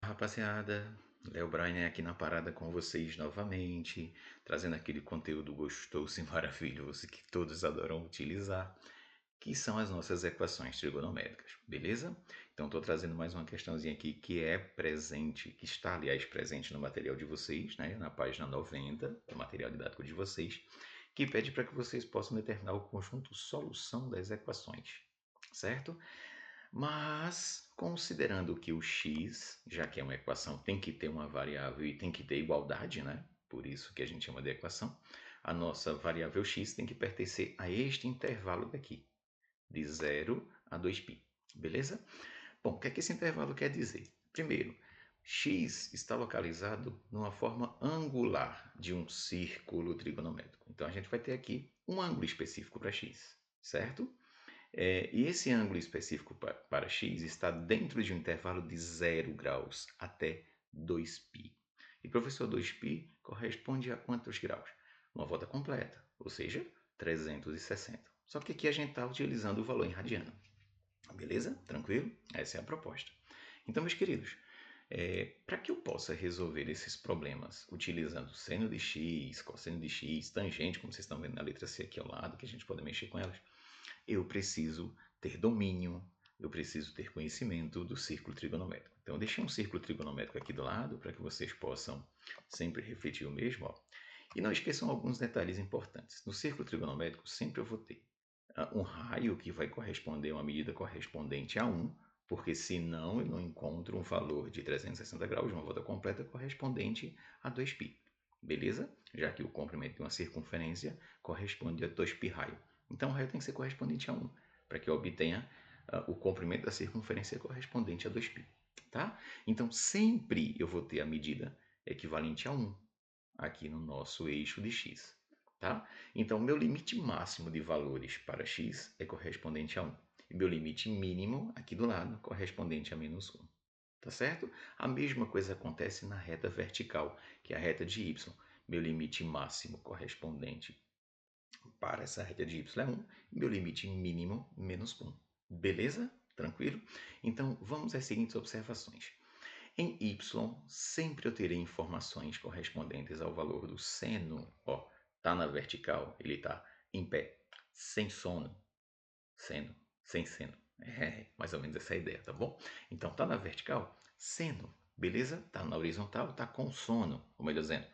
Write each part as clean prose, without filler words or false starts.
Rapaziada, Léo Brian aqui na parada com vocês novamente, trazendo aquele conteúdo gostoso e maravilhoso que todos adoram utilizar, que são as nossas equações trigonométricas, beleza? Então estou trazendo mais uma questãozinha aqui que é presente, que está aliás presente no material de vocês, né, na página 90 do material didático de vocês, que pede para que vocês possam determinar o conjunto solução das equações, certo? Mas, considerando que o x, já que é uma equação, tem que ter uma variável e tem que ter igualdade, né? Por isso que a gente chama de equação, a nossa variável x tem que pertencer a este intervalo daqui, de 0 a 2π, beleza? Bom, o que é que esse intervalo quer dizer? Primeiro, x está localizado numa forma angular de um círculo trigonométrico. Então, a gente vai ter aqui um ângulo específico para x, certo? E esse ângulo específico para x está dentro de um intervalo de 0 graus até 2π. E professor, 2π corresponde a quantos graus? Uma volta completa, ou seja, 360. Só que aqui a gente está utilizando o valor em radiano. Beleza? Tranquilo? Essa é a proposta. Então, meus queridos, para que eu possa resolver esses problemas utilizando seno de x, cosseno de x, tangente, como vocês estão vendo na letra C aqui ao lado, que a gente pode mexer com elas, eu preciso ter domínio, eu preciso ter conhecimento do círculo trigonométrico. Então, eu deixei um círculo trigonométrico aqui do lado para que vocês possam sempre refletir o mesmo. Ó. E não esqueçam alguns detalhes importantes. No círculo trigonométrico, sempre eu vou ter um raio que vai corresponder a uma medida correspondente a 1, porque senão eu não encontro um valor de 360 graus, uma volta completa, correspondente a 2π. Beleza? Já que o comprimento de uma circunferência corresponde a 2π raio. Então o raio tem que ser correspondente a 1, para que eu obtenha o comprimento da circunferência correspondente a 2π. Tá? Então sempre eu vou ter a medida equivalente a 1 aqui no nosso eixo de x. Tá? Então, meu limite máximo de valores para x é correspondente a 1. E meu limite mínimo, aqui do lado, correspondente a menos 1. Tá certo? A mesma coisa acontece na reta vertical, que é a reta de y. Meu limite máximo correspondente para essa reta de y é 1. E meu limite mínimo, menos 1. Beleza? Tranquilo? Então, vamos às seguintes observações. Em y, sempre eu terei informações correspondentes ao valor do seno. Ó, tá na vertical, ele está em pé, sem sono, seno, sem seno. É mais ou menos essa a ideia, tá bom? Então, tá na vertical, seno, beleza? Tá na horizontal, tá com sono, ou melhor dizendo,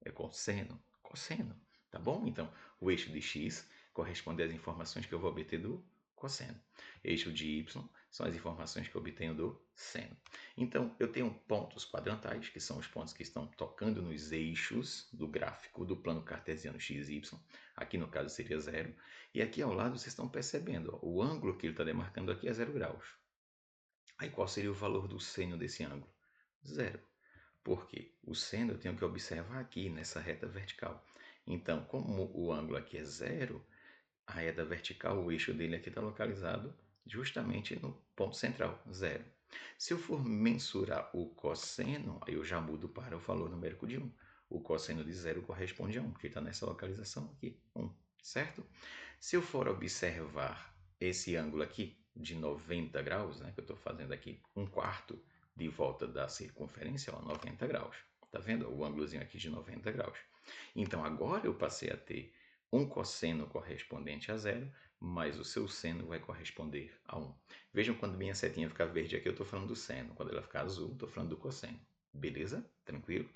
é com seno, cosseno, tá bom? Então, o eixo de x corresponde às informações que eu vou obter do cosseno. Eixo de y são as informações que eu obtenho do seno. Então, eu tenho pontos quadrantais, que são os pontos que estão tocando nos eixos do gráfico do plano cartesiano x e y. Aqui, no caso, seria 0. E aqui ao lado, vocês estão percebendo, ó, o ângulo que ele está demarcando aqui é 0 graus. Aí, qual seria o valor do seno desse ângulo? 0. Por quê? O seno eu tenho que observar aqui, nessa reta vertical. Então, como o ângulo aqui é 0, a reta vertical, o eixo dele aqui está localizado justamente no ponto central, 0. Se eu for mensurar o cosseno, aí eu já mudo para o valor numérico de 1. O cosseno de 0 corresponde a 1, porque está nessa localização aqui, 1, certo? Se eu for observar esse ângulo aqui, de 90 graus, né, que eu estou fazendo aqui, 1/4 de volta da circunferência, ó, 90 graus. Tá vendo? O ângulozinho aqui de 90 graus. Então, agora eu passei a ter um cosseno correspondente a 0, mas o seu seno vai corresponder a 1. Vejam quando minha setinha ficar verde aqui, eu estou falando do seno. Quando ela ficar azul, estou falando do cosseno. Beleza? Tranquilo?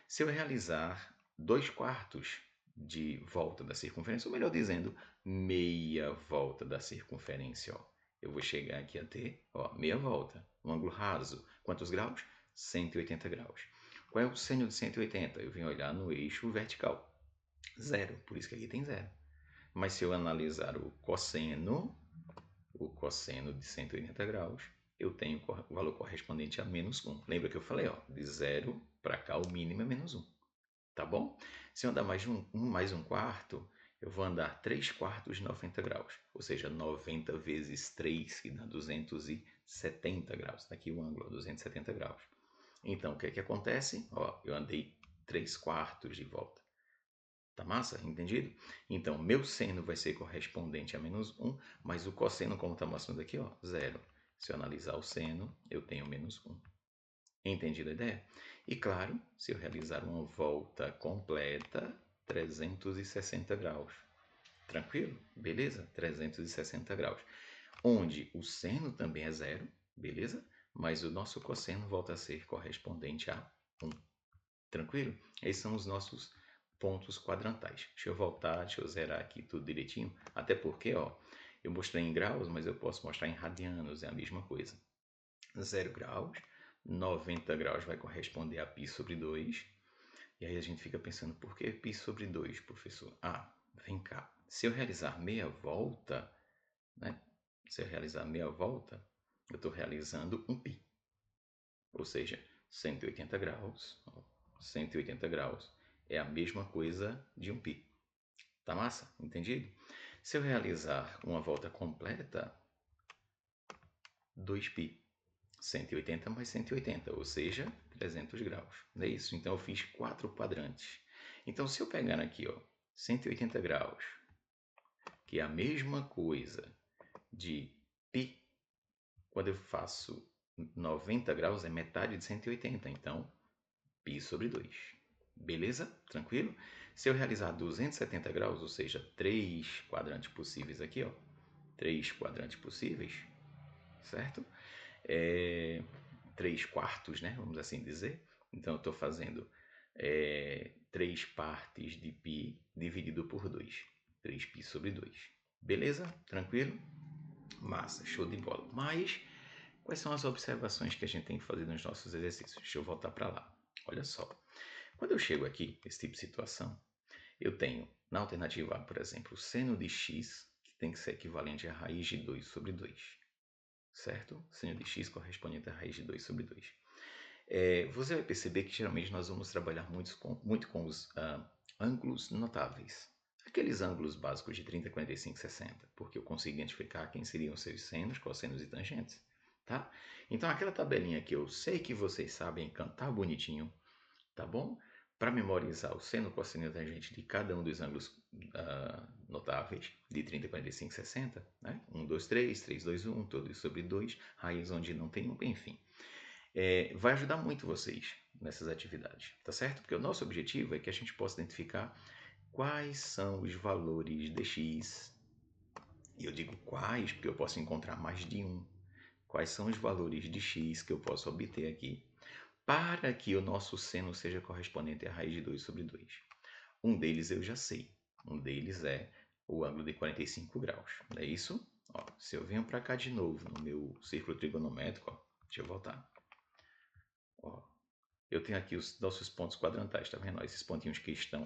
Se eu realizar 2/4 de volta da circunferência, ou melhor dizendo, meia volta da circunferência, ó, eu vou chegar aqui a ter, ó, meia volta, um ângulo raso. Quantos graus? 180 graus. Qual é o seno de 180? Eu venho olhar no eixo vertical. 0, por isso que aqui tem 0. Mas se eu analisar o cosseno de 180 graus, eu tenho o valor correspondente a menos 1. Lembra que eu falei, ó, de 0 para cá o mínimo é menos 1. Tá bom? Se eu andar mais um quarto, eu vou andar 3/4 de 90 graus. Ou seja, 90 vezes 3, que dá 270 graus. Está aqui o ângulo, 270 graus. Então, o que é que acontece? Ó, eu andei 3/4 de volta. Tá massa? Entendido? Então, meu seno vai ser correspondente a menos 1, mas o cosseno, como está mostrando aqui, ó, 0. Se eu analisar o seno, eu tenho menos 1. Entendido a ideia? E claro, se eu realizar uma volta completa, 360 graus. Tranquilo? Beleza? 360 graus. Onde o seno também é zero, beleza? Mas o nosso cosseno volta a ser correspondente a 1. Tranquilo? Esses são os nossos pontos quadrantais. Deixa eu voltar, deixa eu zerar aqui tudo direitinho. Até porque, ó, eu mostrei em graus, mas eu posso mostrar em radianos, é a mesma coisa. 0 graus, 90 graus vai corresponder a π sobre 2. E aí a gente fica pensando, por que π sobre 2, professor? Ah, vem cá. Se eu realizar meia volta, né? Se eu realizar meia volta, eu estou realizando um π. Ou seja, 180 graus. 180 graus é a mesma coisa de um π. Tá massa? Entendido? Se eu realizar uma volta completa, 2π. 180 mais 180, ou seja, 300 graus. Não é isso? Então eu fiz 4 quadrantes. Então se eu pegar aqui, ó, 180 graus, que é a mesma coisa de π, quando eu faço 90 graus é metade de 180, então π sobre 2. Beleza? Tranquilo? Se eu realizar 270 graus, ou seja, 3 quadrantes possíveis aqui, ó, 3 quadrantes possíveis, certo? 3 quartos, né? Vamos assim dizer. Então eu estou fazendo 3 partes de π dividido por 2. 3π sobre 2. Beleza? Tranquilo? Massa, show de bola. Mas quais são as observações que a gente tem que fazer nos nossos exercícios? Deixa eu voltar para lá. Olha só. Quando eu chego aqui, esse tipo de situação, eu tenho, na alternativa A, por exemplo, o seno de x, que tem que ser equivalente a raiz de 2 sobre 2. Certo? Seno de x correspondente a raiz de 2 sobre 2. Você vai perceber que geralmente nós vamos trabalhar muito com os ângulos notáveis. Aqueles ângulos básicos de 30, 45, 60, porque eu consigo identificar quem seriam seus senos, cossenos e tangentes. Tá? Então aquela tabelinha que eu sei que vocês sabem cantar bonitinho, tá bom? Para memorizar o seno, cosseno e tangente de cada um dos ângulos notáveis, de 30, 45, 60, né? 1, 2, 3, 3, 2, 1, todo isso sobre 2, raiz onde não tem 1, enfim. Vai ajudar muito vocês nessas atividades, tá certo? Porque o nosso objetivo é que a gente possa identificar quais são os valores de x, e eu digo quais porque eu posso encontrar mais de um. Quais são os valores de x que eu posso obter aqui para que o nosso seno seja correspondente à raiz de 2 sobre 2. Um deles eu já sei. Um deles é o ângulo de 45 graus. Não é isso? Ó, se eu venho para cá de novo no meu círculo trigonométrico, ó, deixa eu voltar. Ó, eu tenho aqui os nossos pontos quadrantais, tá vendo? Ó, esses pontinhos que estão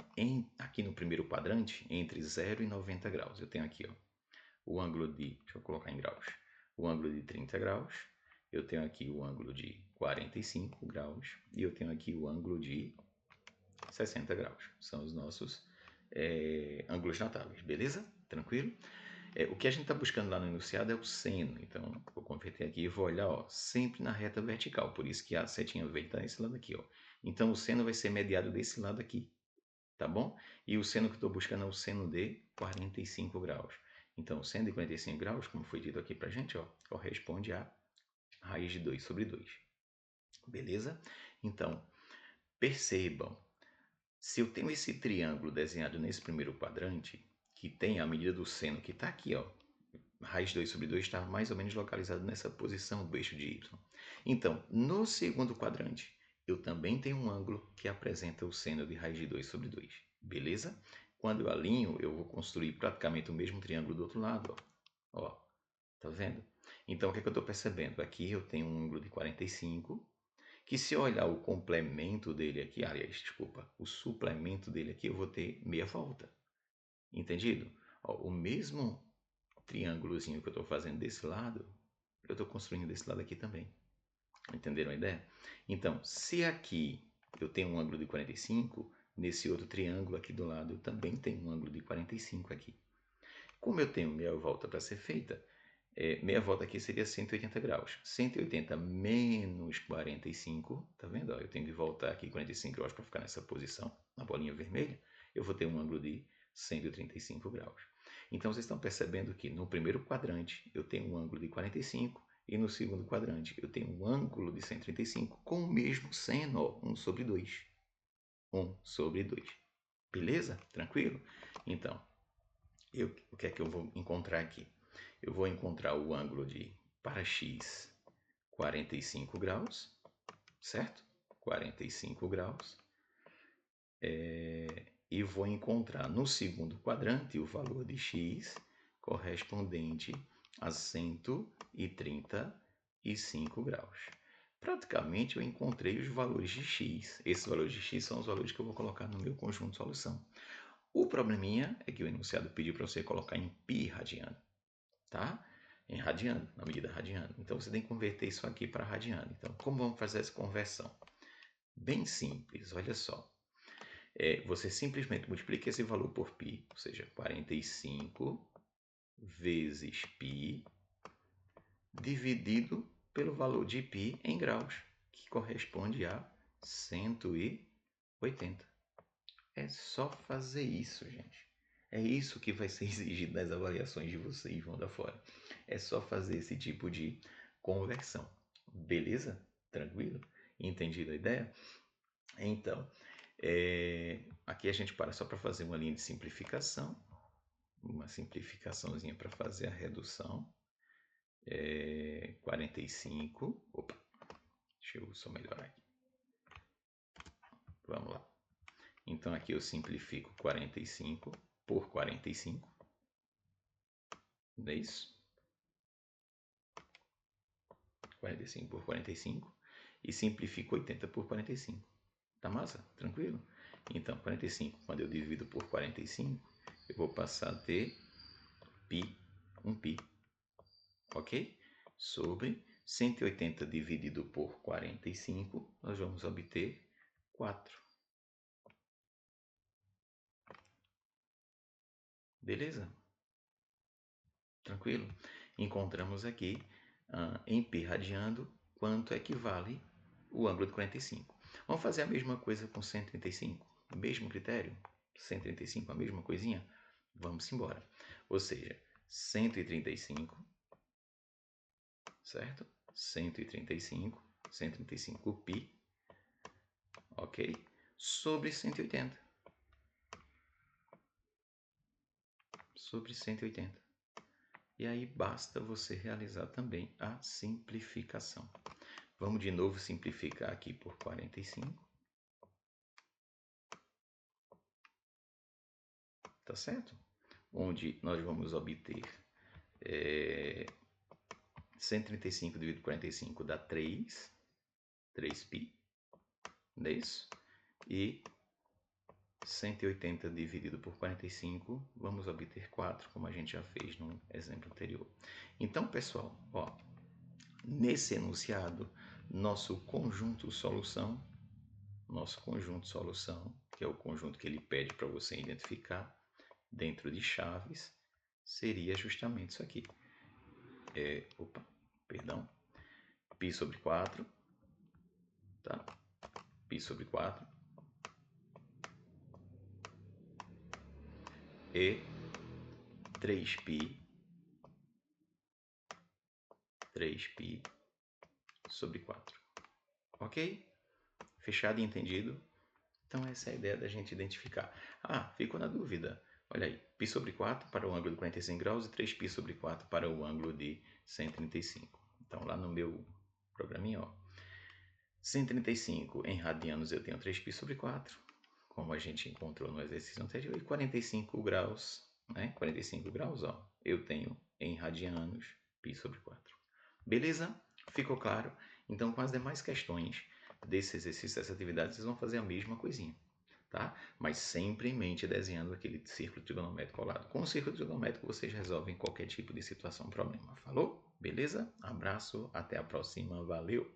aqui no primeiro quadrante, entre 0 e 90 graus. Eu tenho aqui ó, o ângulo de, deixa eu colocar em graus, o ângulo de 30 graus, eu tenho aqui o ângulo de 45 graus e eu tenho aqui o ângulo de 60 graus. São os nossos ângulos notáveis, beleza? Tranquilo? O que a gente está buscando lá no enunciado é o seno. Então, vou converter aqui e vou olhar ó, sempre na reta vertical. Por isso que a setinha verde está nesse lado aqui. Ó. Então, o seno vai ser mediado desse lado aqui. Tá bom? E o seno que eu estou buscando é o seno de 45 graus. Então, o seno de 45 graus, como foi dito aqui para a gente, ó, corresponde a raiz de 2 sobre 2. Beleza? Então, percebam, se eu tenho esse triângulo desenhado nesse primeiro quadrante, que tem a medida do seno que está aqui, ó, raiz de 2 sobre 2 está mais ou menos localizado nessa posição do eixo de y. Então, no segundo quadrante, eu também tenho um ângulo que apresenta o seno de raiz de 2 sobre 2. Beleza? Quando eu alinho, eu vou construir praticamente o mesmo triângulo do outro lado. Ó, tá vendo? Então, o que, é que eu estou percebendo? Aqui eu tenho um ângulo de 45, que se eu olhar o complemento dele aqui, aliás, desculpa, o suplemento dele aqui, eu vou ter meia volta. Entendido? Ó, o mesmo triângulozinho que eu estou fazendo desse lado, eu estou construindo desse lado aqui também. Entenderam a ideia? Então, se aqui eu tenho um ângulo de 45, nesse outro triângulo aqui do lado eu também tenho um ângulo de 45 aqui. Como eu tenho meia volta para ser feita, meia volta aqui seria 180 graus. 180 menos 45, tá vendo? Ó, eu tenho que voltar aqui 45 graus para ficar nessa posição, na bolinha vermelha. Eu vou ter um ângulo de 135 graus. Então, vocês estão percebendo que no primeiro quadrante eu tenho um ângulo de 45 E no segundo quadrante eu tenho um ângulo de 135 com o mesmo seno, ó, 1 sobre 2. 1 sobre 2. Beleza? Tranquilo? Então, o que é que eu vou encontrar aqui? Eu vou encontrar o ângulo de, para x, 45 graus, certo? 45 graus. E vou encontrar no segundo quadrante o valor de x correspondente a 135 graus. Praticamente eu encontrei os valores de x. Esses valores de x são os valores que eu vou colocar no meu conjunto de solução. O probleminha é que o enunciado pediu para você colocar em π radiano, tá? Em radiano, na medida radiano. Então você tem que converter isso aqui para radiano. Então, como vamos fazer essa conversão? Bem simples, olha só. Você simplesmente multiplica esse valor por π, ou seja, 45 vezes π, dividido pelo valor de π em graus, que corresponde a 180. É só fazer isso, gente. É isso que vai ser exigido das avaliações de vocês, vão dar fora. É só fazer esse tipo de conversão. Beleza? Tranquilo? Entendido a ideia? Então, aqui a gente para só para fazer uma linha de simplificação. Uma simplificaçãozinha para fazer a redução. 45. Opa, deixa eu só melhorar aqui. Vamos lá. Então aqui eu simplifico 45 por 45. Não é isso? 45 por 45. E simplifico 80 por 45. Tá massa? Tranquilo? Então, 45, quando eu divido por 45, eu vou passar a ter π, um π. Ok? Sobre 180 dividido por 45, nós vamos obter 4. Beleza? Tranquilo? Encontramos aqui, em π radiando, quanto equivale o ângulo de 45. Vamos fazer a mesma coisa com 135? Mesmo critério? 135, a mesma coisinha? Vamos embora. Ou seja, 135, certo? 135 π, ok? Sobre 180. Sobre 180. E aí basta você realizar também a simplificação. Vamos de novo simplificar aqui por 45. Tá certo? Onde nós vamos obter 135 dividido por 45 dá 3π, não é isso? E 180 dividido por 45, vamos obter 4, como a gente já fez no exemplo anterior. Então, pessoal, ó, nesse enunciado, nosso conjunto solução, que é o conjunto que ele pede para você identificar dentro de chaves, seria justamente isso aqui. π sobre 4, tá? π sobre 4 e 3π sobre 4. Ok? Fechado e entendido? Então essa é a ideia da gente identificar. Ficou na dúvida. Olha aí, π sobre 4 para o ângulo de 45 graus e 3π sobre 4 para o ângulo de 135. Então lá no meu programinha, ó, 135 em radianos eu tenho 3π sobre 4, como a gente encontrou no exercício anterior, e 45 graus, né? 45 graus, ó, eu tenho em radianos π sobre 4. Beleza? Ficou claro? Então, com as demais questões desse exercício, dessa atividade, vocês vão fazer a mesma coisinha, tá? Mas sempre em mente desenhando aquele círculo trigonométrico ao lado. Com o círculo trigonométrico, vocês resolvem qualquer tipo de situação, problema. Falou? Beleza? Abraço, até a próxima, valeu!